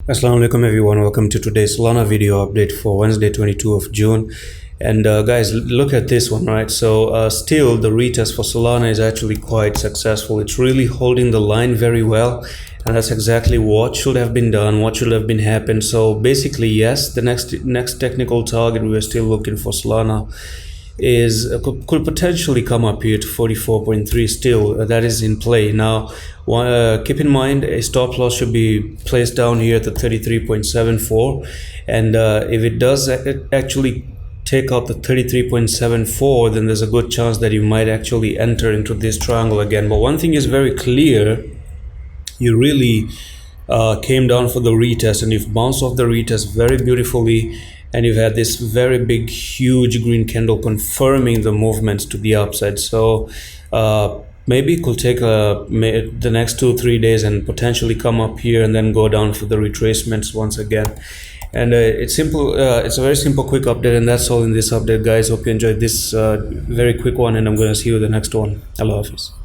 Assalamu alaikum everyone, welcome to today's Solana video update for Wednesday 22 of June. And guys, look at this one, right? So still the retest for Solana is actually quite successful. It's really holding the line very well, and that's exactly what should have been done, what should have been happened. So basically, yes, the next technical target we're still looking for Solana is could potentially come up here to 44.3 still. That is in play now. Keep in mind a stop loss should be placed down here at the 33.74, and if it does actually take out the 33.74, then there's a good chance that you might actually enter into this triangle again. But one thing is very clear: you really came down for the retest, and you've bounced off the retest very beautifully, and you've had this very big huge green candle confirming the movements to the upside. So maybe it could take the next 2-3 days and potentially come up here and then go down for the retracements once again. And it's simple. It's a very simple quick update, and that's all in this update, guys. Hope you enjoyed this very quick one, and I'm going to see you in the next one. Allah Hafiz.